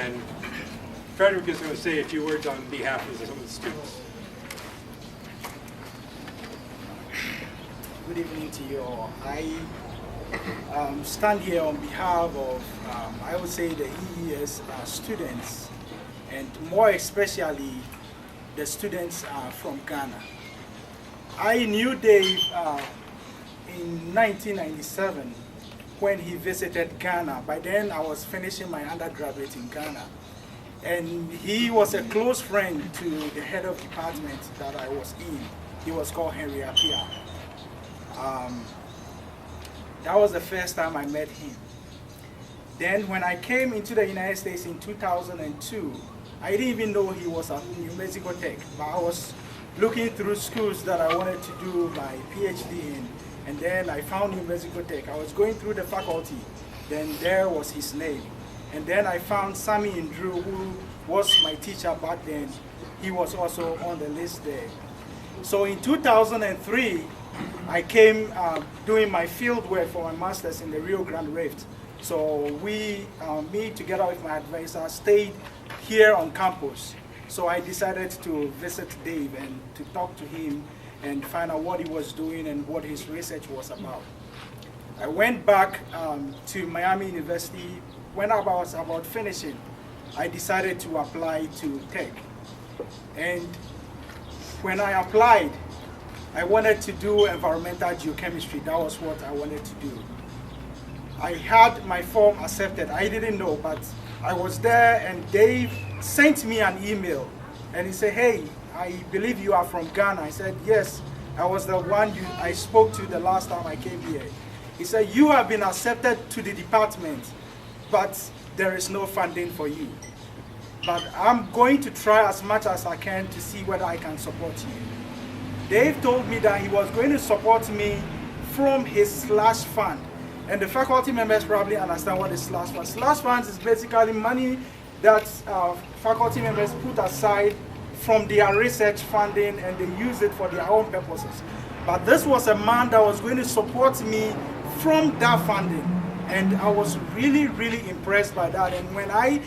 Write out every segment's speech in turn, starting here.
And Frederick is going to say a few words on behalf of some of the students. Good evening to you all. I stand here on behalf of, I would say, the EES students, and more especially the students from Ghana. I knew Dave in 1997 when he visited Ghana. By then I was finishing my undergraduate in Ghana. And he was a close friend to the head of department that I was in. He was called Henry Appiah. That was the first time I met him. Then when I came into the United States in 2002, I didn't even know he was at New Mexico Tech, but I was looking through schools that I wanted to do my PhD in, and then I found New Mexico Tech. I was going through the faculty, then there was his name. And then I found Sammy Indru, who was my teacher back then. He was also on the list there. So in 2003, I came doing my field work for my master's in the Rio Grande Rift. So me together with my advisor, stayed here on campus. So I decided to visit Dave and to talk to him and find out what he was doing and what his research was about. I went back to Miami University. When I was about finishing, I decided to apply to Tech. And when I applied, I wanted to do environmental geochemistry. That was what I wanted to do. I had my form accepted. I didn't know, but I was there and Dave sent me an email and he said, "Hey, I believe you are from Ghana." I said, "Yes, I was the one I spoke to the last time I came here." He said, "You have been accepted to the department, but there is no funding for you. But I'm going to try as much as I can to see whether I can support you." Dave told me that he was going to support me from his slash fund. And the faculty members probably understand what is slash fund. Slash funds is basically money that faculty members put aside from their research funding and they use it for their own purposes. But this was a man that was going to support me from that funding. And I was really, really impressed by that. And when I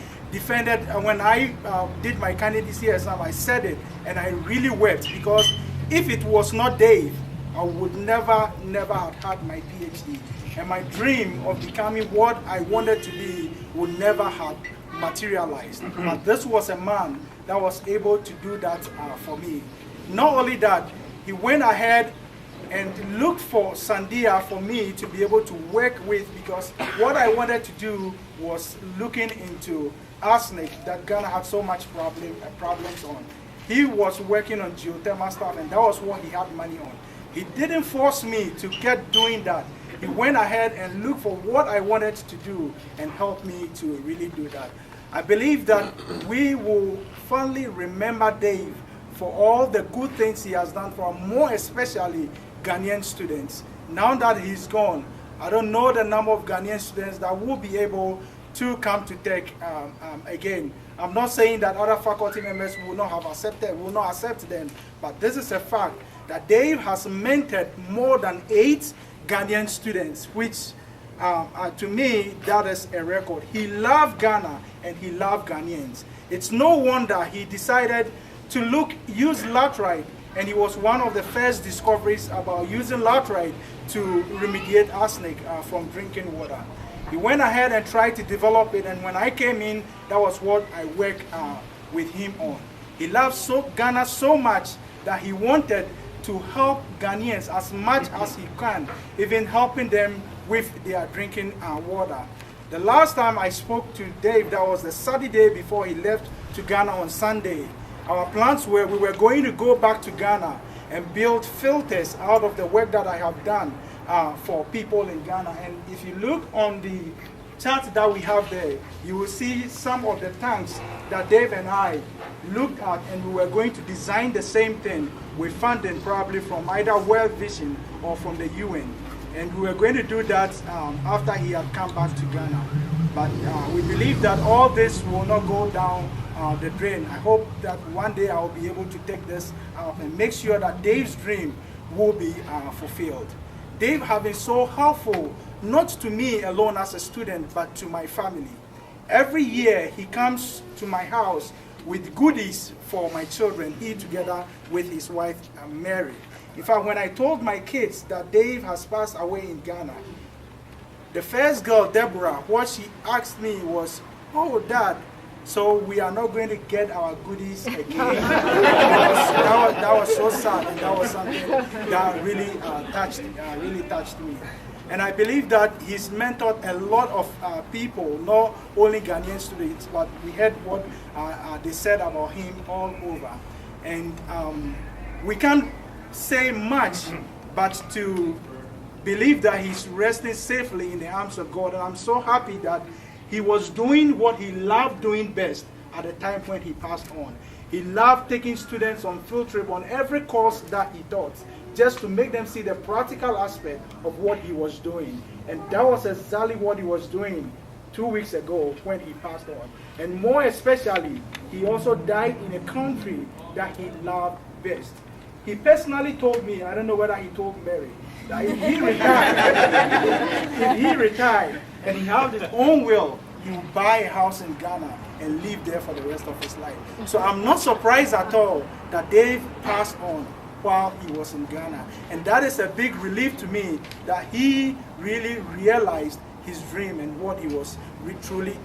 did my candidacy exam, I said it, and I really wept, because if it was not Dave, I would never have had my PhD. And my dream of becoming what I wanted to be would never have materialized. But this was a man that was able to do that for me. Not only that, he went ahead and looked for Sandia for me to be able to work with, because what I wanted to do was looking into arsenic that Ghana had so much problems on. He was working on geothermal stuff, and that was what he had money on. He didn't force me to get doing that. He went ahead and looked for what I wanted to do and helped me to really do that. I believe that we will fondly remember Dave for all the good things he has done for more especially Ghanaian students. Now that he's gone, I don't know the number of Ghanaian students that will be able to come to Tech again. I'm not saying that other faculty members will not accept them, but this is a fact that Dave has mentored more than 8 Ghanaian students, which to me, that is a record. He loved Ghana and he loved Ghanaians. It's no wonder he decided to use laterite, and he was one of the first discoveries about using laterite to remediate arsenic from drinking water. He went ahead and tried to develop it, and when I came in, that was what I worked with him on. He loved Ghana so much that he wanted to help Ghanaians as much as he can, even helping them with their drinking water. The last time I spoke to Dave, that was the Saturday before he left to Ghana on Sunday. Our plans were we were going to go back to Ghana and build filters out of the work that I have done for people in Ghana. And if you look on the chart that we have there, you will see some of the tanks that Dave and I looked at, and we were going to design the same thing with funding probably from either World Vision or from the UN. And we were going to do that after he had come back to Ghana. But we believe that all this will not go down the drain. I hope that one day I will be able to take this out and make sure that Dave's dream will be fulfilled. Dave has been so helpful, not to me alone as a student, but to my family. every year he comes to my house with goodies for my children, he together with his wife Mary. In fact, when I told my kids that Dave has passed away in Ghana, the first girl, Deborah, what she asked me was, "Oh, Dad, so we are not going to get our goodies again?" that was so sad, and that was something that really touched me. And I believe that he's mentored a lot of people, not only Ghanaian students, but we heard what they said about him all over. And we can't say much, but to believe that he's resting safely in the arms of God. And I'm so happy that he was doing what he loved doing best at the time when he passed on. He loved taking students on field trip on every course that he taught, just to make them see the practical aspect of what he was doing. And that was exactly what he was doing 2 weeks ago when he passed on. And more especially, he also died in a country that he loved best. He personally told me, I don't know whether he told Mary, that if he retired and he had his own will, he would buy a house in Ghana and live there for the rest of his life. So I'm not surprised at all that Dave passed on while he was in Ghana. And that is a big relief to me, that he really realized his dream and what he was truly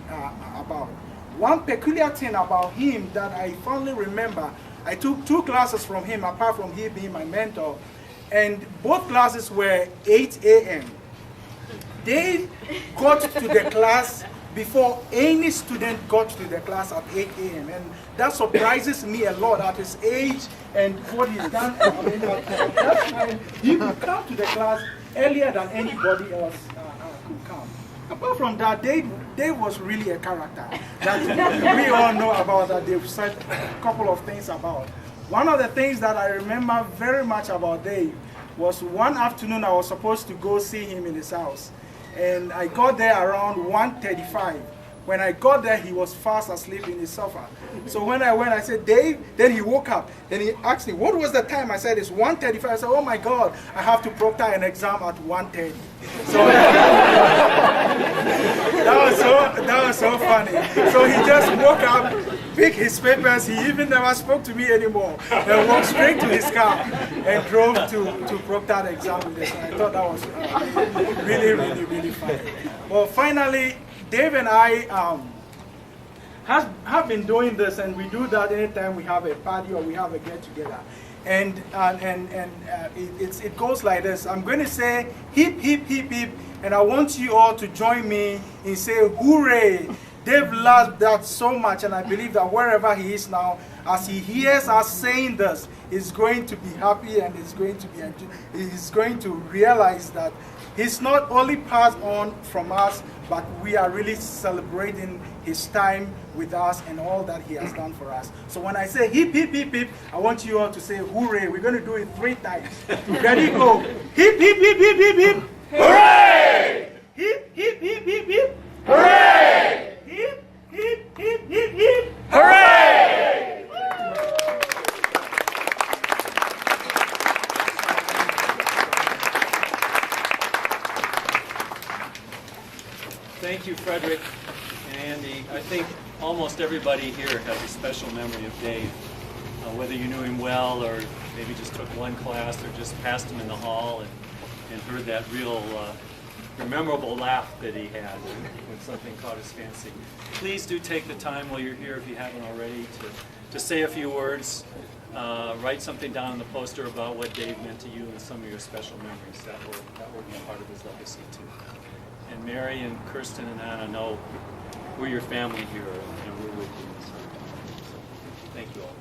about. One peculiar thing about him that I fondly remember, I took 2 classes from him, apart from he being my mentor, and both classes were 8 a.m. They got to the class before any student got to the class at 8 a.m. And that surprises me a lot at his age and what he's done. I mean, at that time, he would come to the class earlier than anybody else could come. Apart from that, Dave was really a character that we all know about, that they've said a couple of things about. One of the things that I remember very much about Dave was one afternoon I was supposed to go see him in his house. And I got there around 1:35. When I got there, he was fast asleep in his sofa. So when I went, I said, "Dave," then he woke up. Then he asked me, "What was the time?" I said, "It's 1:35. I said, "Oh my God, I have to proctor an exam at 1:30. So that was so funny. So he just woke up, picked his papers. He even never spoke to me anymore, and walked straight to his car and drove to proctor the exam with us. And I thought that was really funny. Well, finally, Dave and I have been doing this, and we do that anytime we have a party or we have a get-together. And it goes like this. I'm going to say hip, hip, hip, hip, and I want you all to join me in saying hooray. Dave loved that so much, and I believe that wherever he is now, as he hears us saying this, he's going to be happy, and he's going to realize that he's not only passed on from us, but we are really celebrating his time with us and all that he has done for us. So when I say hip, hip, hip, hip, I want you all to say hooray. We're going to do it 3 times. Ready, go. Hip, hip, hip, hip, hip, hip. Hooray! Hip, hip, hip, hip, hip. Hooray! Hip, hip, hip, hip, hip. Hooray! Thank you, Frederick and Andy. I think almost everybody here has a special memory of Dave, whether you knew him well or maybe just took one class or just passed him in the hall and heard that real memorable laugh that he had when something caught his fancy. Please do take the time while you're here, if you haven't already, to say a few words. Write something down on the poster about what Dave meant to you and some of your special memories. That will be part of his legacy too. And Mary and Kirsten and Anna know we're your family here, and we're with you. So, thank you all.